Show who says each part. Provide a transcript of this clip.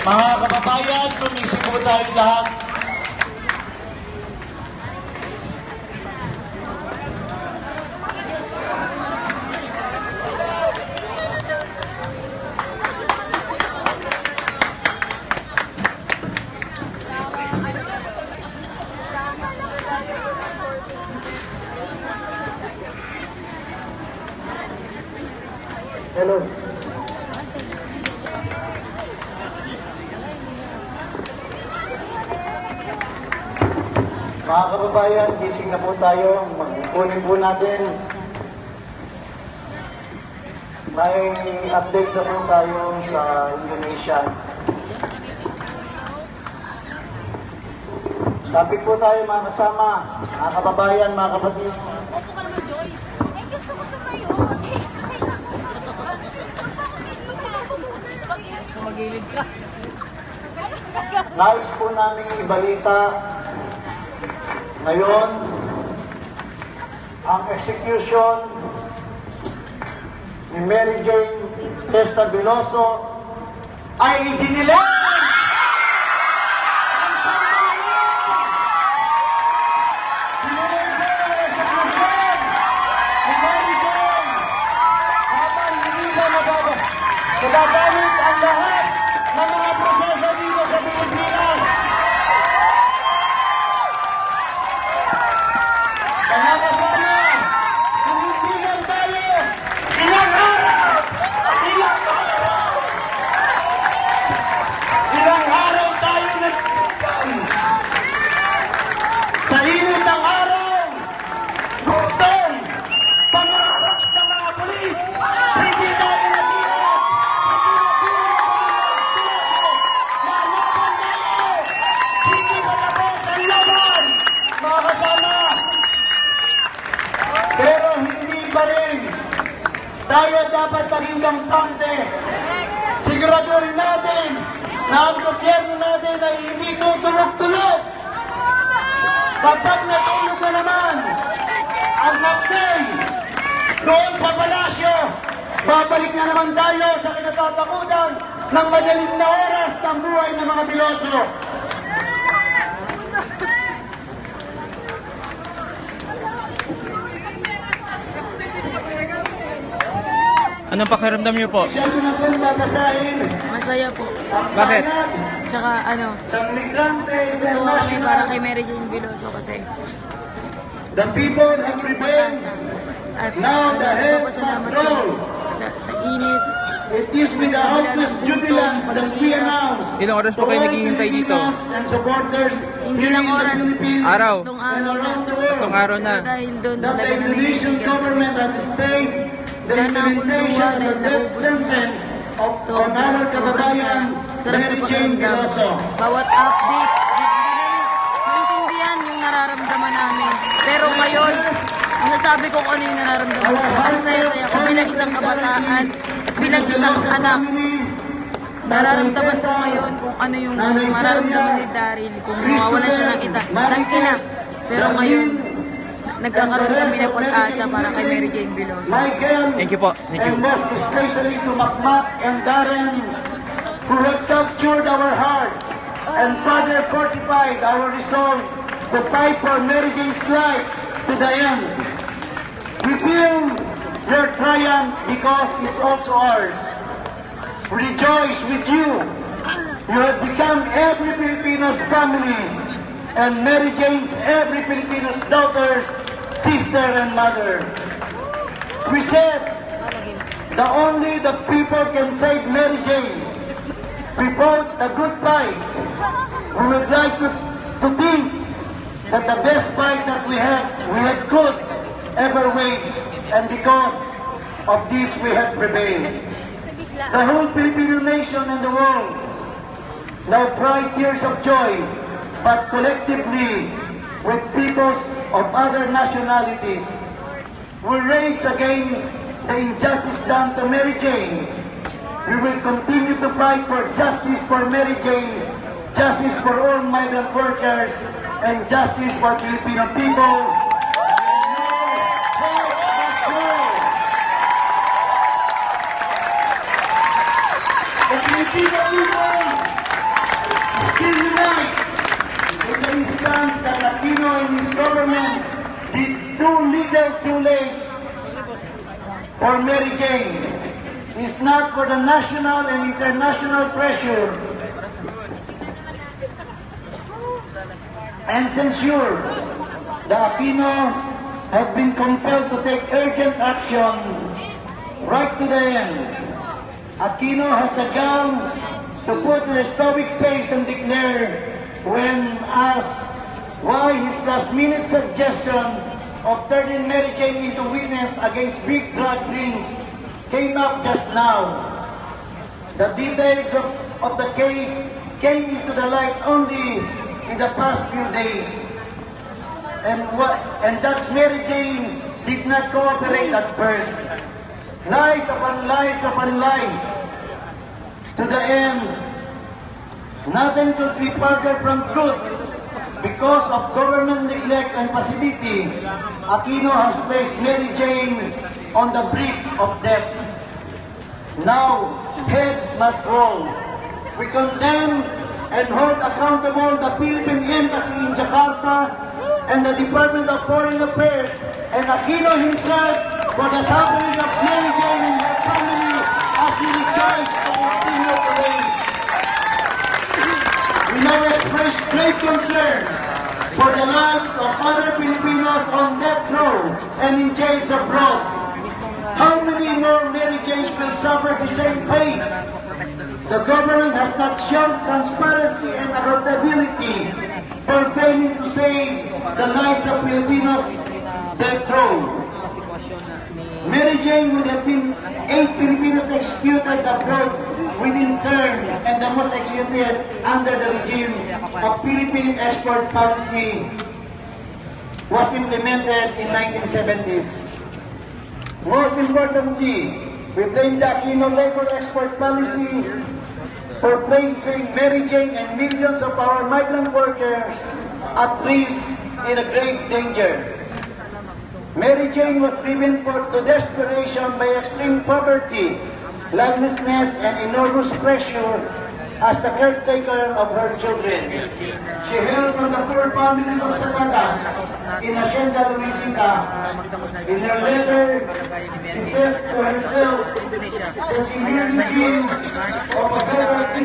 Speaker 1: Mga kababayan, tumisip po tayo lahat.
Speaker 2: Hello. Mga kababayan, gising na po tayo. Magkunin po natin. May update sa po tayo sa Indonesia. Topic po tayo mga kasama, mga kababayan, mga kapatid.
Speaker 3: Opo ka naman, Joy. Eh, gusto ko tumayo. Magilid ka.
Speaker 2: Nais po namin ibalita ngayon ang execution ni Mary Jane Testa Veloso ay idinilig! Nagagamit ang lahat ng mga proseso dito sa Pilipinas. Mga kasama, kung hindi lang tayo, ilang araw tayo nagtitigam. Sa init ng araw, gutom, pangarap sa mga pulis, hindi natin pero hindi pa rin tayo dapat maging kampante. Siguraduhin natin na ang gobyerno natin ay hindi tutulog-tulog. Kapag natulog na naman ang Monday doon sa palasyo, babalik na naman tayo sa kinatatakutan ng madaling na oras ng buhay ng mga Veloso.
Speaker 4: Anong pakiramdam niyo po?
Speaker 3: Masaya po.
Speaker 4: Bakit?
Speaker 3: Tsaka natutuwa kami para kay Mary Jane Veloso kasi
Speaker 2: The people
Speaker 3: yun
Speaker 2: have
Speaker 3: yung
Speaker 2: prevailed.
Speaker 3: pag-asa. At
Speaker 2: Now the heads
Speaker 3: nagpapasalamat
Speaker 2: roll.
Speaker 3: kami sa init.
Speaker 2: It is with the helpless jubilance that we announce
Speaker 4: Ilang oras po kayo naghihintay dito?
Speaker 2: and supporters
Speaker 3: Hindi lang oras.
Speaker 4: Araw.
Speaker 3: Tatlong araw na.
Speaker 4: Tatlong araw na.
Speaker 3: Pero dahil doon
Speaker 2: that the
Speaker 3: talaga
Speaker 2: Indonesian
Speaker 3: naninigigan kami.
Speaker 2: government has stayed the
Speaker 3: Wala na akong
Speaker 2: implementation
Speaker 3: luha
Speaker 2: of
Speaker 3: dahil
Speaker 2: the death
Speaker 3: naubos na.
Speaker 2: sentence of
Speaker 3: Sobrang
Speaker 2: kababayan
Speaker 3: sarap sa
Speaker 2: Mary Jane
Speaker 3: pakiramdam.
Speaker 2: Veloso.
Speaker 3: Bawat update, hindi namin maintindihan yung nararamdaman namin. Pero ngayon, nasasabi ko kung ano yung nararamdaman ko. Ang saya-saya ko bilang isang kabataan at bilang isang anak. Nararamdaman ko ngayon kung ano yung mararamdaman ni Daryl kung mawawalan siya ng ina. Pero ngayon, nagkakaroon kami ng pag-asa para kay Mary Jane Veloso.
Speaker 4: Thank you po. Thank you.
Speaker 2: And most especially to Macmac and Darren, who have captured our hearts and further fortified our resolve to fight for Mary Jane's life to the end. We feel your triumph because it's also ours. We rejoice with you. You have become every Filipino's family and Mary Jane's every Filipino's daughter's sister and mother. We said that only the people can save Mary Jane. We fought a good fight. We would like to think that the best fight that we had good ever waits, and because of this we have prevailed. The whole Filipino nation and the world now cry tears of joy, but collectively, with peoples of other nationalities, we rage against the injustice done to Mary Jane. We will continue to fight for justice for Mary Jane, justice for all migrant workers, and justice for Filipino people. The Filipino people still unite in the instance that Aquino and his government did too little too late for Mary Jane. It's not for the national and international pressure and censure. The Aquino have been compelled to take urgent action right to the end. Aquino has the gall to put the stoic face and declare, when asked why his last-minute suggestion of turning Mary Jane into witness against big drug rings came up just now. The details of the case came into the light only in the past few days. And thus Mary Jane did not cooperate at first. Lies upon lies upon lies. To the end, nothing could be further from truth. Because of government neglect and passivity, Aquino has placed Mary Jane on the brink of death. Now, heads must roll. We condemn and hold accountable the Philippine Embassy in Jakarta and the Department of Foreign Affairs and Aquino himself for the suffering of Mary Jane and her family as he resides from his senior parade. We now express great concern for the lives of other Filipinos on death row and in jails abroad. How many more Mary Janes will suffer the same fate? The government has not shown transparency and accountability for failing to save the lives of Filipinos death row. Mary Jane would have been 8 Filipinos executed abroad within term and the most executed under the regime of Philippine export policy was implemented in 1970s. Most importantly, we blame the Aquino labor export policy for placing Mary Jane and millions of our migrant workers at risk in a grave danger. Mary Jane was driven to desperation by extreme poverty, landlessness, and enormous pressure as the caretaker of her children. She hailed from the poor families of Satanas in Hacienda Luisica. In her letter, she said to herself that she merely dreamed of a better